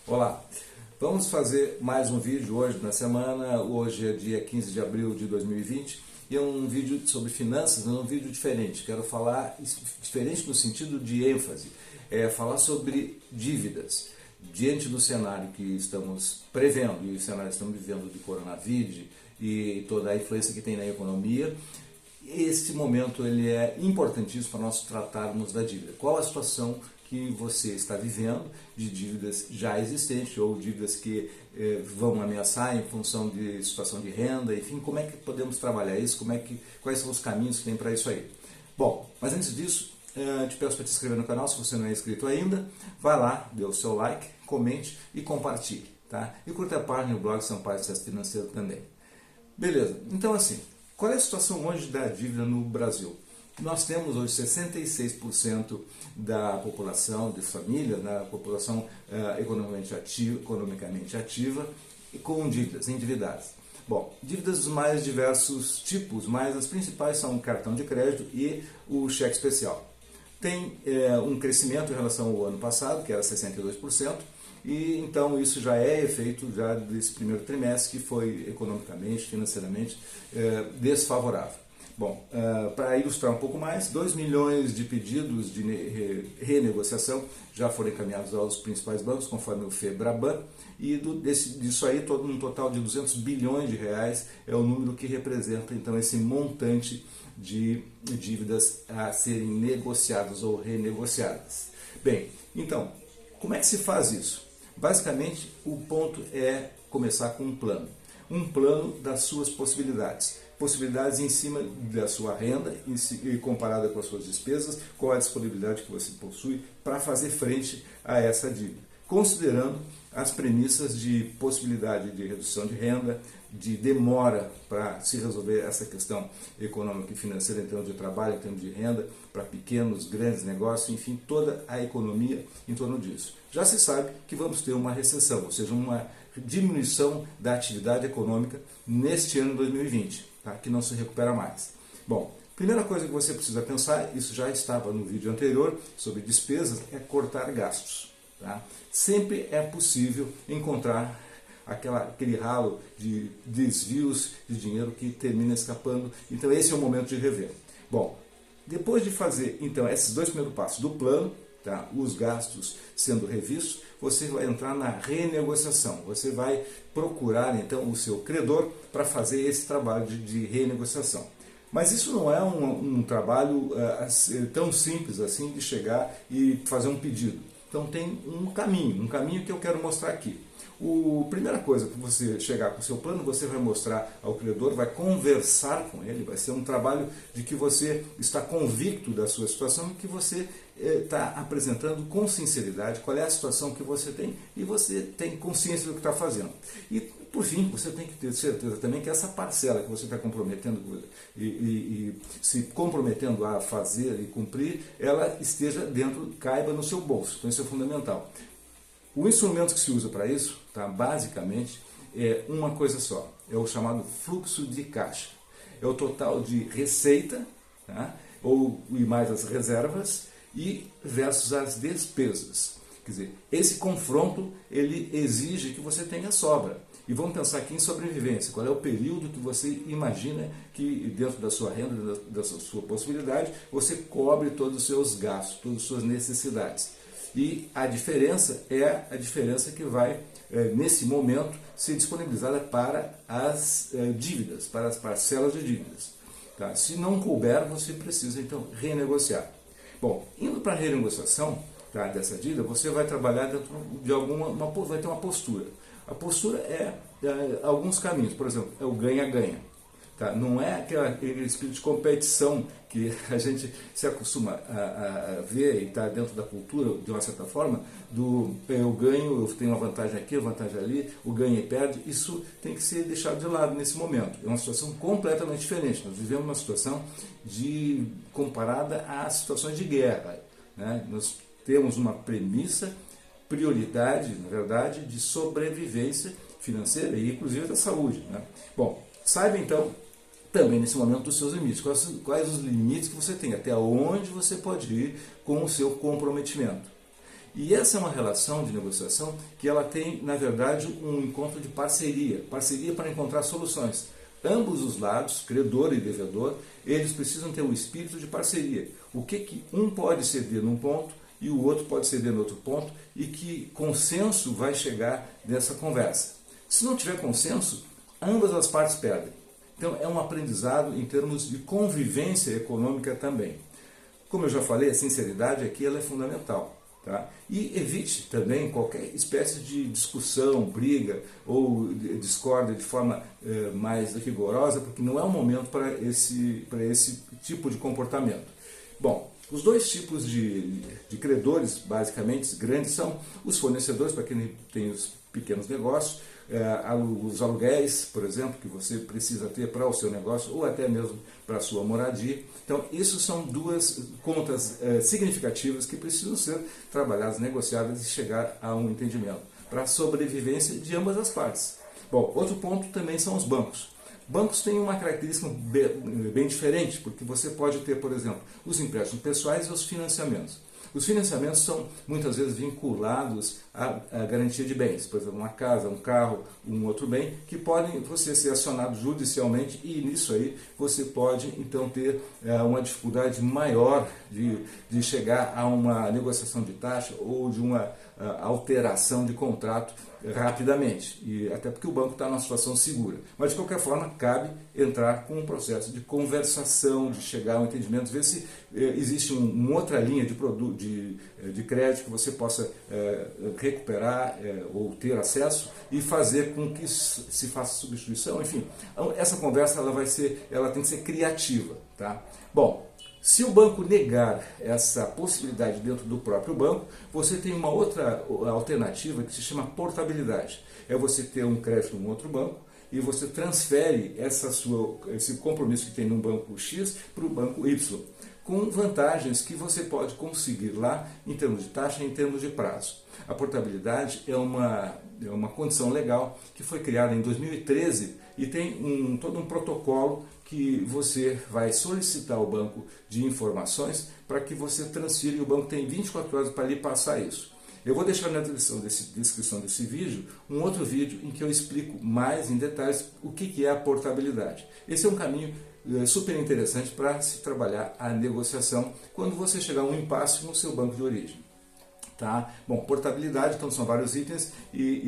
Olá, vamos fazer mais um vídeo hoje na semana. Hoje é dia 15 de abril de 2020 e é um vídeo sobre finanças, mas é um vídeo diferente. Quero falar diferente no sentido de ênfase, falar sobre dívidas. Diante do cenário que estamos prevendo e o cenário que estamos vivendo de coronavírus e toda a influência que tem na economia, esse momento ele é importantíssimo para nós tratarmos da dívida. Qual a situação que você está vivendo de dívidas já existentes ou dívidas que vão ameaçar em função de situação de renda, enfim, como é que podemos trabalhar isso, quais são os caminhos que tem para isso aí. Bom, mas antes disso, te peço para te inscrever no canal se você não é inscrito ainda, vai lá, dê o seu like, comente e compartilhe, tá? E curta a página do blog Sampaio Sucesso Financeiro também. Beleza, então assim, qual é a situação hoje da dívida no Brasil? Nós temos hoje 66% da população, de famílias, da população economicamente ativa e com dívidas, endividadas. Bom, dívidas dos mais diversos tipos, mas as principais são o cartão de crédito e o cheque especial. Tem um crescimento em relação ao ano passado, que era 62%, e então isso já é efeito já desse primeiro trimestre, que foi economicamente, financeiramente desfavorável. Bom, para ilustrar um pouco mais, 2 milhões de pedidos de renegociação já foram encaminhados aos principais bancos, conforme o FEBRABAN, e disso aí, um total de 200 bilhões de reais é o número que representa, então, esse montante de dívidas a serem negociadas ou renegociadas. Bem, então, como é que se faz isso? Basicamente, o ponto é começar com um plano das suas possibilidades em cima da sua renda e comparada com as suas despesas, qual a disponibilidade que você possui para fazer frente a essa dívida, considerando as premissas de possibilidade de redução de renda, de demora para se resolver essa questão econômica e financeira em termos de trabalho, em termos de renda, para pequenos, grandes negócios, enfim, toda a economia em torno disso. Já se sabe que vamos ter uma recessão, ou seja, uma diminuição da atividade econômica neste ano 2020, tá? Que não se recupera mais. Bom, primeira coisa que você precisa pensar, isso já estava no vídeo anterior, sobre despesas, é cortar gastos. Tá? Sempre é possível encontrar aquele ralo de desvios de dinheiro que termina escapando, então esse é o momento de rever. Bom, depois de fazer então esses dois primeiros passos do plano, tá? Os gastos sendo revistos, você vai entrar na renegociação, você vai procurar então o seu credor para fazer esse trabalho de renegociação. Mas isso não é um trabalho tão simples assim de chegar e fazer um pedido. Então tem um caminho que eu quero mostrar aqui. A primeira coisa que você chegar com o seu plano, você vai mostrar ao credor, vai conversar com ele, vai ser um trabalho de que você está convicto da sua situação e que você está apresentando com sinceridade qual é a situação que você tem e você tem consciência do que está fazendo. E, por fim, você tem que ter certeza também que essa parcela que você está comprometendo e se comprometendo a fazer e cumprir, ela esteja dentro, caiba no seu bolso. Então isso é fundamental. O instrumento que se usa para isso, tá, basicamente, é uma coisa só. É o chamado fluxo de caixa. É o total de receita, tá, e mais as reservas, e versus as despesas. Quer dizer, esse confronto ele exige que você tenha sobra. E vamos pensar aqui em sobrevivência. Qual é o período que você imagina que dentro da sua renda, da sua possibilidade, você cobre todos os seus gastos, todas as suas necessidades. E a diferença é a diferença que vai, nesse momento, ser disponibilizada para as dívidas, para as parcelas de dívidas. Tá? Se não couber, você precisa então renegociar. Bom, indo para a renegociação, tá, dessa dívida, você vai trabalhar dentro de vai ter uma postura. A postura é alguns caminhos, por exemplo, é o ganha-ganha. Tá? Não é aquele espírito de competição que a gente se acostuma a ver e está dentro da cultura, de uma certa forma, eu ganho, eu tenho uma vantagem aqui, uma vantagem ali, o ganha e perde. Isso tem que ser deixado de lado nesse momento. É uma situação completamente diferente. Nós vivemos uma situação comparada às situações de guerra. Né? Nós temos uma premissa, prioridade, na verdade, de sobrevivência financeira e inclusive da saúde. Né? Bom, saiba então também nesse momento dos seus limites, quais os limites que você tem, até onde você pode ir com o seu comprometimento. E essa é uma relação de negociação que ela tem, na verdade, um encontro de parceria para encontrar soluções. Ambos os lados, credor e devedor, eles precisam ter um espírito de parceria. O que um pode ceder num ponto e o outro pode ceder no outro ponto, e que consenso vai chegar nessa conversa. Se não tiver consenso, ambas as partes perdem. Então é um aprendizado em termos de convivência econômica também. Como eu já falei, a sinceridade aqui ela é fundamental. Tá? E evite também qualquer espécie de discussão, briga ou discórdia de forma mais rigorosa, porque não é o momento para esse tipo de comportamento. Bom, os dois tipos de credores, basicamente, grandes, são os fornecedores, para quem tem os pequenos negócios, os aluguéis, por exemplo, que você precisa ter para o seu negócio ou até mesmo para a sua moradia. Então, isso são duas contas significativas que precisam ser trabalhadas, negociadas e chegar a um entendimento para a sobrevivência de ambas as partes. Bom, outro ponto também são os bancos. Bancos têm uma característica bem diferente, porque você pode ter, por exemplo, os empréstimos pessoais e os financiamentos. Os financiamentos são muitas vezes vinculados à garantia de bens, por exemplo, uma casa, um carro, um outro bem, que podem você ser acionado judicialmente, e nisso aí você pode então ter uma dificuldade maior de chegar a uma negociação de taxa ou de uma alteração de contrato rapidamente, e até porque o banco está numa situação segura. Mas de qualquer forma, cabe entrar com um processo de conversação, de chegar a um entendimento, ver se existe uma outra linha de crédito que você possa recuperar ou ter acesso e fazer com que se faça substituição. Enfim, essa conversa ela tem que ser criativa. Tá? Bom, se o banco negar essa possibilidade dentro do próprio banco, você tem uma outra alternativa que se chama portabilidade. É você ter um crédito em outro banco e você transfere esse compromisso que tem no banco X para o banco Y, com vantagens que você pode conseguir lá em termos de taxa e em termos de prazo. A portabilidade é uma condição legal que foi criada em 2013 e tem todo um protocolo que você vai solicitar ao banco de informações para que você transfira, e o banco tem 24 horas para lhe passar isso. Eu vou deixar na descrição desse vídeo um outro vídeo em que eu explico mais em detalhes o que é a portabilidade. Esse é um caminho super interessante para se trabalhar a negociação quando você chegar a um impasse no seu banco de origem. Tá? Bom, portabilidade, então são vários itens, e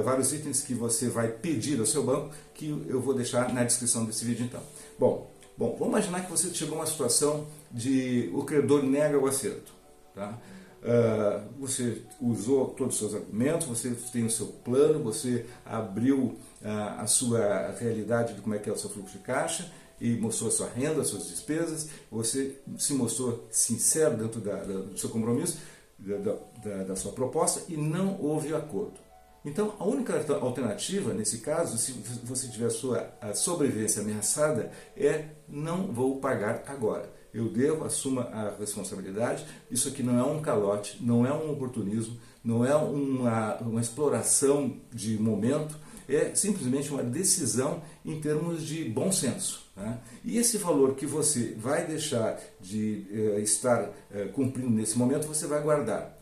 vários itens que você vai pedir ao seu banco, que eu vou deixar na descrição desse vídeo então. Bom, vamos imaginar que você chegou a uma situação de o credor nega o acerto. Tá? Você usou todos os seus argumentos, você tem o seu plano, você abriu a sua realidade de como é que é o seu fluxo de caixa, e mostrou a sua renda, as suas despesas, você se mostrou sincero dentro do seu compromisso, da sua proposta, e não houve acordo. Então, a única alternativa, nesse caso, se você tiver a sobrevivência ameaçada, é: não vou pagar agora. Eu devo, assuma a responsabilidade. Isso aqui não é um calote, não é um oportunismo, não é uma exploração de momento, é simplesmente uma decisão em termos de bom senso. Né? E esse valor que você vai deixar de estar cumprindo nesse momento, você vai guardar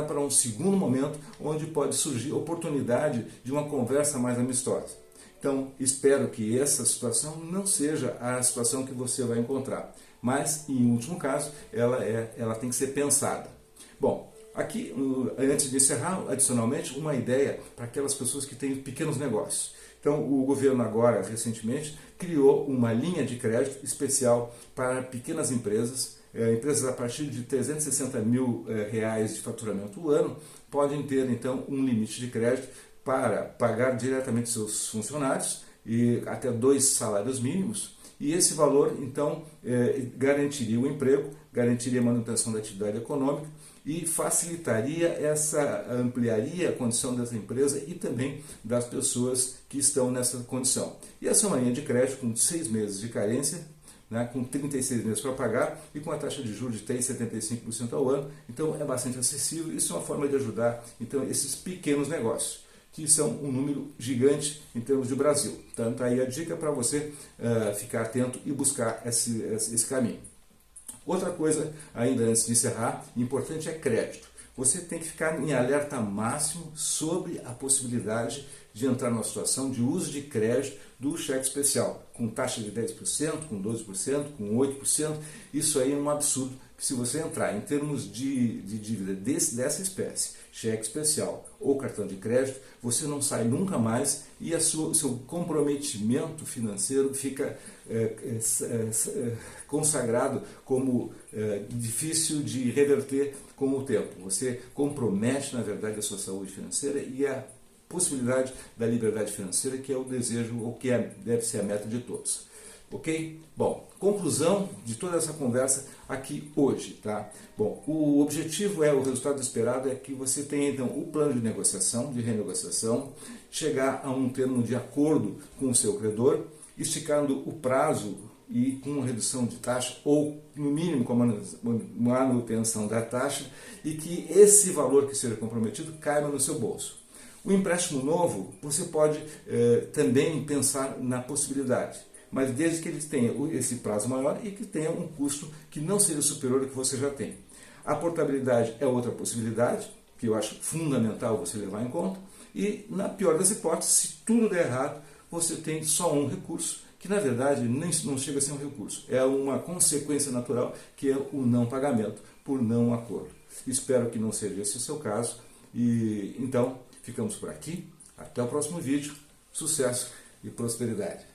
para um segundo momento, onde pode surgir oportunidade de uma conversa mais amistosa. Então, espero que essa situação não seja a situação que você vai encontrar, mas, em último caso, ela tem que ser pensada. Bom, aqui, antes de encerrar, adicionalmente, uma ideia para aquelas pessoas que têm pequenos negócios. Então, o governo agora, recentemente, criou uma linha de crédito especial para pequenas empresas. Empresas a partir de 360 mil reais de faturamento ao ano podem ter, então, um limite de crédito para pagar diretamente seus funcionários e até 2 salários mínimos. E esse valor, então, garantiria o emprego, garantiria a manutenção da atividade econômica e ampliaria a condição dessa empresa e também das pessoas que estão nessa condição. E essa é uma linha de crédito com 6 meses de carência, né, com 36 meses para pagar e com a taxa de juros de 3,75% ao ano. Então é bastante acessível. Isso é uma forma de ajudar então esses pequenos negócios, que são um número gigante em termos de Brasil. Então tá aí a dica para você ficar atento e buscar esse caminho. Outra coisa, ainda antes de encerrar, importante é crédito. você tem que ficar em alerta máximo sobre a possibilidade de entrar numa situação de uso de crédito do cheque especial, com taxa de 10%, com 12%, com 8%. Isso aí é um absurdo, que se você entrar em termos de dívida dessa espécie, cheque especial ou cartão de crédito, você não sai nunca mais e o seu comprometimento financeiro fica consagrado como difícil de reverter com o tempo. Você compromete, na verdade, a sua saúde financeira e a possibilidade da liberdade financeira, que é o desejo, ou que deve ser a meta de todos. Ok? Bom, conclusão de toda essa conversa aqui hoje, tá? Bom, o objetivo o resultado esperado é que você tenha então o plano de negociação, de renegociação, chegar a um termo de acordo com o seu credor, esticando o prazo e com redução de taxa, ou no mínimo com a manutenção da taxa, e que esse valor que seja comprometido caiba no seu bolso. O empréstimo novo, você pode também pensar na possibilidade, mas desde que ele tenha esse prazo maior e que tenha um custo que não seja superior ao que você já tem. A portabilidade é outra possibilidade, que eu acho fundamental você levar em conta, e na pior das hipóteses, se tudo der errado, você tem só um recurso, que na verdade não chega a ser um recurso, é uma consequência natural, que é o não pagamento por não acordo. Espero que não seja esse o seu caso, e então ficamos por aqui, até o próximo vídeo, sucesso e prosperidade.